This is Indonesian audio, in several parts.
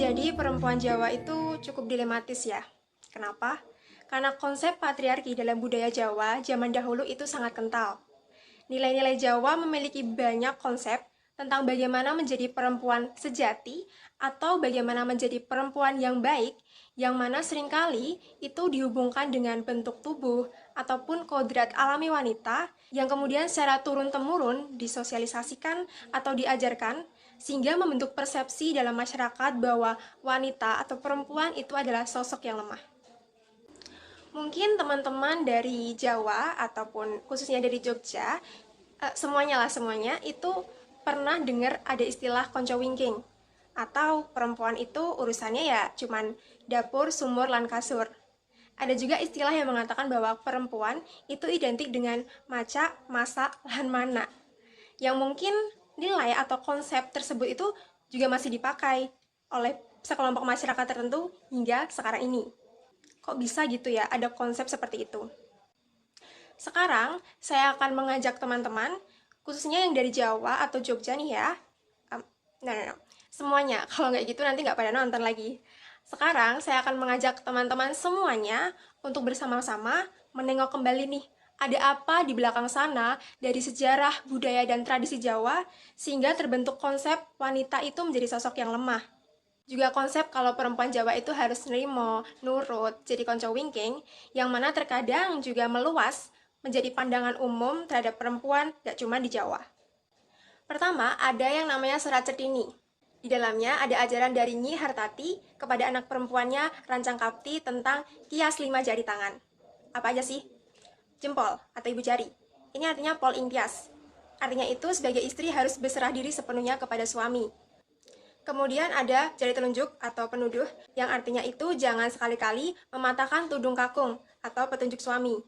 Jadi perempuan Jawa itu cukup dilematis ya. Kenapa? Karena konsep patriarki dalam budaya Jawa zaman dahulu itu sangat kental. Nilai-nilai Jawa memiliki banyak konsep tentang bagaimana menjadi perempuan sejati atau bagaimana menjadi perempuan yang baik, yang mana seringkali itu dihubungkan dengan bentuk tubuh ataupun kodrat alami wanita yang kemudian secara turun-temurun disosialisasikan atau diajarkan sehingga membentuk persepsi dalam masyarakat bahwa wanita atau perempuan itu adalah sosok yang lemah. Mungkin teman-teman dari Jawa ataupun khususnya dari Jogja, semuanya itu pernah dengar ada istilah konco wingking, atau perempuan itu urusannya ya cuman dapur, sumur, lan kasur. Ada juga istilah yang mengatakan bahwa perempuan itu identik dengan maca, masak, lan mana. Yang mungkin nilai atau konsep tersebut itu juga masih dipakai oleh sekelompok masyarakat tertentu hingga sekarang ini. Kok bisa gitu ya ada konsep seperti itu? Sekarang saya akan mengajak teman-teman, khususnya yang dari Jawa atau Jogja nih ya, semuanya, kalau nggak gitu nanti nggak pada nonton lagi. Sekarang saya akan mengajak teman-teman semuanya untuk bersama-sama menengok kembali nih, ada apa di belakang sana dari sejarah, budaya, dan tradisi Jawa sehingga terbentuk konsep wanita itu menjadi sosok yang lemah. Juga konsep kalau perempuan Jawa itu harus nerimo, nurut, jadi konco wingking, yang mana terkadang juga meluas menjadi pandangan umum terhadap perempuan gak cuma di Jawa. Pertama, ada yang namanya Serat Cetini. Di dalamnya ada ajaran dari Nyi Hartati kepada anak perempuannya Rancang Kapti tentang kias 5 jari tangan. Apa aja sih? Jempol atau ibu jari. Ini artinya pol ingkias. Artinya itu sebagai istri harus berserah diri sepenuhnya kepada suami. Kemudian ada jari telunjuk atau penuduh yang artinya itu jangan sekali-kali mematahkan tudung kakung atau petunjuk suami.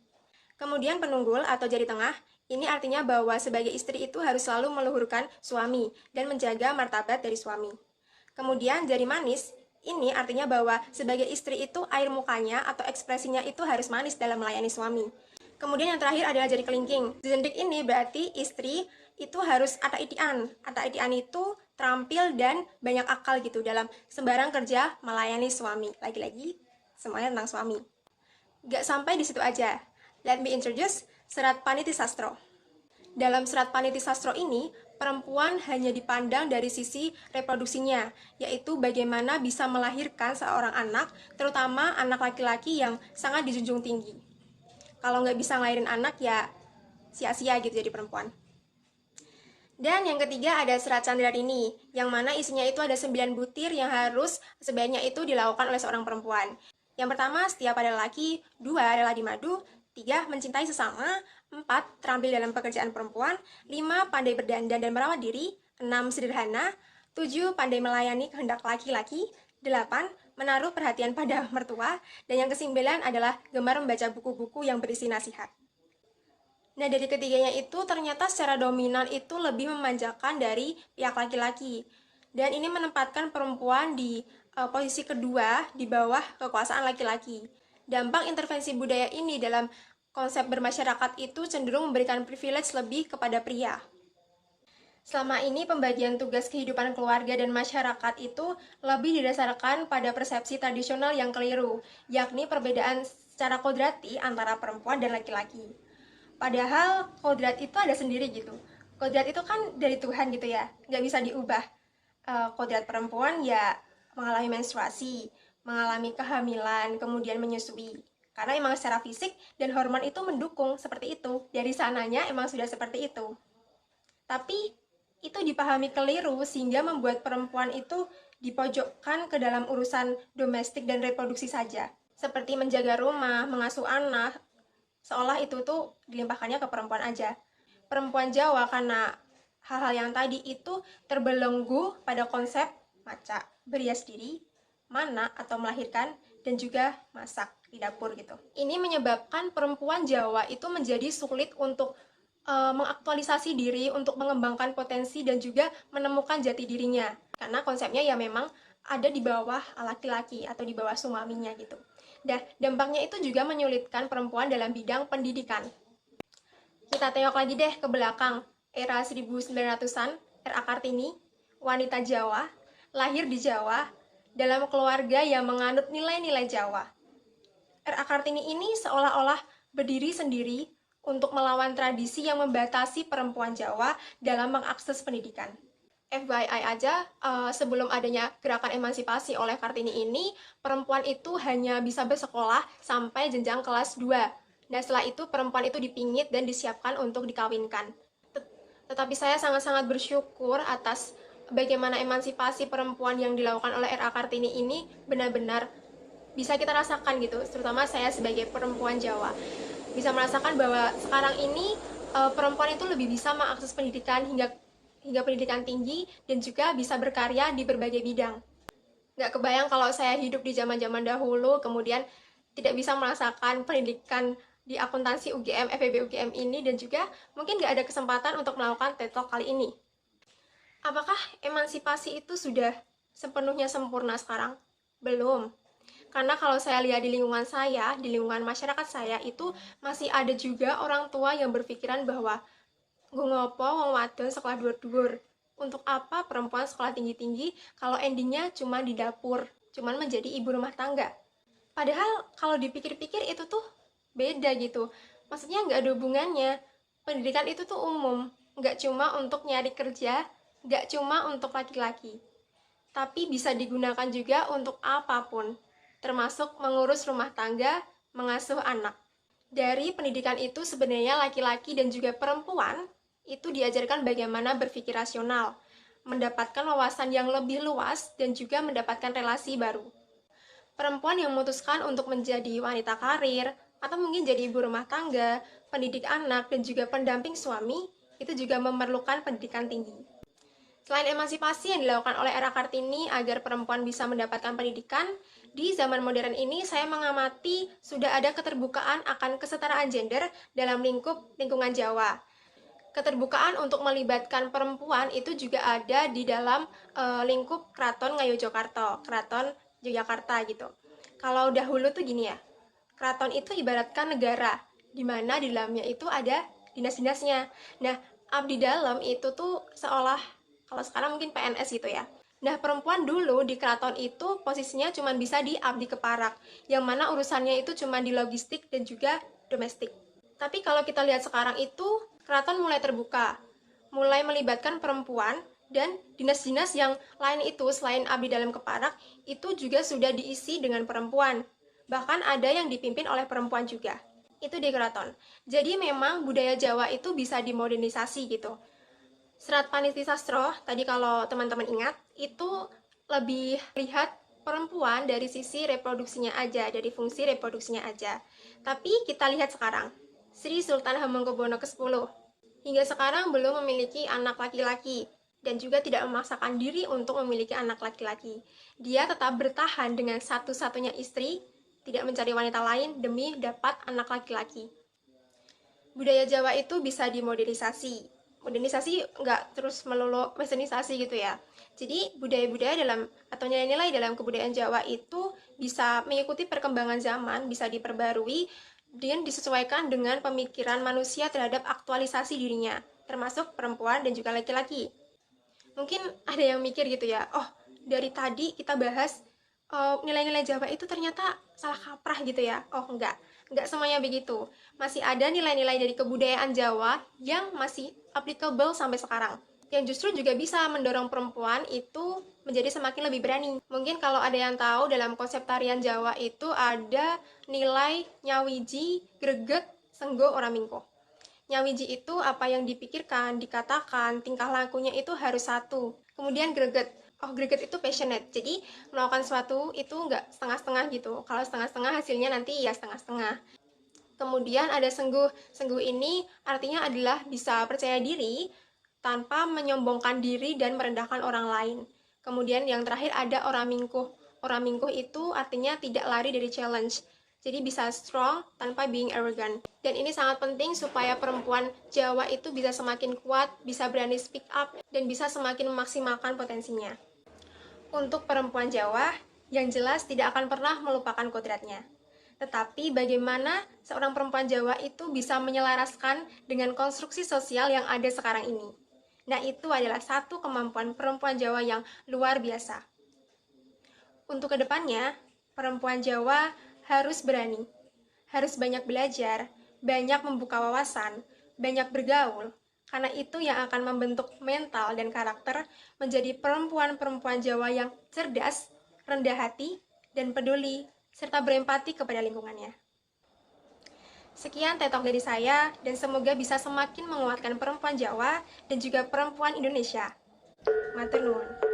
Kemudian penunggul atau jari tengah, ini artinya bahwa sebagai istri itu harus selalu meluhurkan suami dan menjaga martabat dari suami. Kemudian jari manis, ini artinya bahwa sebagai istri itu air mukanya atau ekspresinya itu harus manis dalam melayani suami. Kemudian yang terakhir adalah jari kelingking. Jendik ini berarti istri itu harus ata-itian. Ata-itian itu terampil dan banyak akal gitu dalam sembarang kerja melayani suami. Lagi-lagi semuanya tentang suami. Gak sampai di situ aja. Let me introduce Serat Paniti Sastro. Dalam Serat Paniti Sastro ini, perempuan hanya dipandang dari sisi reproduksinya, yaitu bagaimana bisa melahirkan seorang anak, terutama anak laki-laki yang sangat dijunjung tinggi. Kalau nggak bisa ngelahirin anak, ya sia-sia gitu jadi perempuan. Dan yang ketiga ada Serat Candrarini, yang mana isinya itu ada 9 butir yang harus sebaiknya itu dilakukan oleh seorang perempuan. Yang pertama, setia pada laki, 2 rela dimadu, 3 mencintai sesama, 4 terampil dalam pekerjaan perempuan, 5 pandai berdandan dan merawat diri, 6 sederhana, 7 pandai melayani kehendak laki-laki, 8 menaruh perhatian pada mertua, dan yang ke-9 adalah gemar membaca buku-buku yang berisi nasihat. Nah, dari ketiganya itu ternyata secara dominan itu lebih memanjakan dari pihak laki-laki. Dan ini menempatkan perempuan di posisi kedua di bawah kekuasaan laki-laki. Dampak intervensi budaya ini dalam konsep bermasyarakat itu cenderung memberikan privilege lebih kepada pria. Selama ini pembagian tugas kehidupan keluarga dan masyarakat itu lebih didasarkan pada persepsi tradisional yang keliru, yakni perbedaan secara kodrati antara perempuan dan laki-laki. Padahal kodrat itu ada sendiri gitu. Kodrat itu kan dari Tuhan gitu ya, nggak bisa diubah. Kodrat perempuan ya mengalami menstruasi, mengalami kehamilan, kemudian menyusui. Karena emang secara fisik dan hormon itu mendukung seperti itu. Dari sananya emang sudah seperti itu. Tapi itu dipahami keliru sehingga membuat perempuan itu dipojokkan ke dalam urusan domestik dan reproduksi saja. Seperti menjaga rumah, mengasuh anak, seolah itu tuh dilimpahkannya ke perempuan aja. Perempuan Jawa karena hal-hal yang tadi itu terbelenggu pada konsep maca, berias diri, mana atau melahirkan, dan juga masak di dapur gitu. Ini menyebabkan perempuan Jawa itu menjadi sulit untuk mengaktualisasi diri, untuk mengembangkan potensi dan juga menemukan jati dirinya. Karena konsepnya ya memang ada di bawah laki-laki atau di bawah suaminya gitu. Dan dampaknya itu juga menyulitkan perempuan dalam bidang pendidikan. Kita tengok lagi deh ke belakang, era 1900-an, R.A. Kartini, wanita Jawa, lahir di Jawa, dalam keluarga yang menganut nilai-nilai Jawa. R.A. Kartini ini seolah-olah berdiri sendiri untuk melawan tradisi yang membatasi perempuan Jawa dalam mengakses pendidikan. FYI aja, sebelum adanya gerakan emansipasi oleh Kartini ini, perempuan itu hanya bisa bersekolah sampai jenjang kelas 2. Nah, setelah itu perempuan itu dipingit dan disiapkan untuk dikawinkan. Tetapi saya sangat-sangat bersyukur atas bagaimana emansipasi perempuan yang dilakukan oleh R.A. Kartini ini benar-benar bisa kita rasakan gitu, terutama saya sebagai perempuan Jawa. Bisa merasakan bahwa sekarang ini perempuan itu lebih bisa mengakses pendidikan hingga pendidikan tinggi dan juga bisa berkarya di berbagai bidang. Nggak kebayang kalau saya hidup di zaman-zaman dahulu, kemudian tidak bisa merasakan pendidikan di akuntansi UGM, FEB UGM ini, dan juga mungkin nggak ada kesempatan untuk melakukan TED Talk kali ini. Apakah emansipasi itu sudah sepenuhnya sempurna sekarang? Belum. Karena kalau saya lihat di lingkungan saya, di lingkungan masyarakat saya, itu masih ada juga orang tua yang berpikiran bahwa gue ngopo wong wadon sekolah dhuwur-dhuwur. Untuk apa perempuan sekolah tinggi-tinggi kalau endingnya cuma di dapur, cuman menjadi ibu rumah tangga. Padahal kalau dipikir-pikir itu tuh beda gitu. Maksudnya nggak ada hubungannya. Pendidikan itu tuh umum, nggak cuma untuk nyari kerja, nggak cuma untuk laki-laki. Tapi bisa digunakan juga untuk apapun, termasuk mengurus rumah tangga, mengasuh anak. Dari pendidikan itu sebenarnya laki-laki dan juga perempuan itu diajarkan bagaimana berpikir rasional, mendapatkan wawasan yang lebih luas, dan juga mendapatkan relasi baru. Perempuan yang memutuskan untuk menjadi wanita karir, atau mungkin jadi ibu rumah tangga, pendidik anak, dan juga pendamping suami, itu juga memerlukan pendidikan tinggi. Selain emansipasi yang dilakukan oleh R.A. Kartini agar perempuan bisa mendapatkan pendidikan, di zaman modern ini saya mengamati sudah ada keterbukaan akan kesetaraan gender dalam lingkungan Jawa. Keterbukaan untuk melibatkan perempuan itu juga ada di dalam lingkup Keraton Ngayogyakarta, Keraton Yogyakarta gitu. Kalau dahulu tuh gini ya, keraton itu ibaratkan negara, di mana di dalamnya itu ada dinas-dinasnya. Nah, abdi dalam itu tuh seolah, kalau sekarang mungkin PNS gitu ya. Nah, perempuan dulu di keraton itu posisinya cuma bisa di abdi keparak, yang mana urusannya itu cuma di logistik dan juga domestik. Tapi kalau kita lihat sekarang itu, keraton mulai terbuka, mulai melibatkan perempuan, dan dinas-dinas yang lain itu selain abdi dalam keparak, itu juga sudah diisi dengan perempuan. Bahkan ada yang dipimpin oleh perempuan juga. Itu di keraton. Jadi memang budaya Jawa itu bisa dimodernisasi gitu. Serat Paniti Sastro, tadi kalau teman-teman ingat, itu lebih lihat perempuan dari sisi reproduksinya aja, dari fungsi reproduksinya aja. Tapi kita lihat sekarang, Sri Sultan Hamengkubuwono ke-10 hingga sekarang belum memiliki anak laki-laki dan juga tidak memaksakan diri untuk memiliki anak laki-laki. Dia tetap bertahan dengan satu-satunya istri, tidak mencari wanita lain demi dapat anak laki-laki. Budaya Jawa itu bisa dimodernisasi. Modernisasi nggak terus melulu westernisasi gitu ya. Jadi budaya-budaya dalam atau nilai-nilai dalam kebudayaan Jawa itu bisa mengikuti perkembangan zaman, bisa diperbarui dan disesuaikan dengan pemikiran manusia terhadap aktualisasi dirinya, termasuk perempuan dan juga laki-laki. Mungkin ada yang mikir gitu ya, oh dari tadi kita bahas nilai-nilai Jawa itu ternyata salah kaprah gitu ya. Oh enggak semuanya begitu. Masih ada nilai-nilai dari kebudayaan Jawa yang masih applicable sampai sekarang. Yang justru juga bisa mendorong perempuan itu menjadi semakin lebih berani. Mungkin kalau ada yang tahu dalam konsep tarian Jawa itu ada nilai nyawiji, greget, senggo, oramingko. Nyawiji itu apa yang dipikirkan, dikatakan, tingkah lakunya itu harus satu. Kemudian greget. Oh, greget itu passionate. Jadi, melakukan sesuatu itu nggak setengah-setengah gitu. Kalau setengah-setengah hasilnya nanti ya setengah-setengah. Kemudian ada sengguh. Sengguh ini artinya adalah bisa percaya diri tanpa menyombongkan diri dan merendahkan orang lain. Kemudian yang terakhir ada oramingkuh. Oramingkuh itu artinya tidak lari dari challenge. Jadi bisa strong tanpa being arrogant. Dan ini sangat penting supaya perempuan Jawa itu bisa semakin kuat, bisa berani speak up, dan bisa semakin memaksimalkan potensinya. Untuk perempuan Jawa, yang jelas tidak akan pernah melupakan kodratnya. Tetapi bagaimana seorang perempuan Jawa itu bisa menyelaraskan dengan konstruksi sosial yang ada sekarang ini. Nah, itu adalah satu kemampuan perempuan Jawa yang luar biasa. Untuk kedepannya, perempuan Jawa harus berani, harus banyak belajar, banyak membuka wawasan, banyak bergaul, karena itu yang akan membentuk mental dan karakter menjadi perempuan-perempuan Jawa yang cerdas, rendah hati, dan peduli, serta berempati kepada lingkungannya. Sekian TED Talk dari saya, dan semoga bisa semakin menguatkan perempuan Jawa dan juga perempuan Indonesia. Matur nuwun.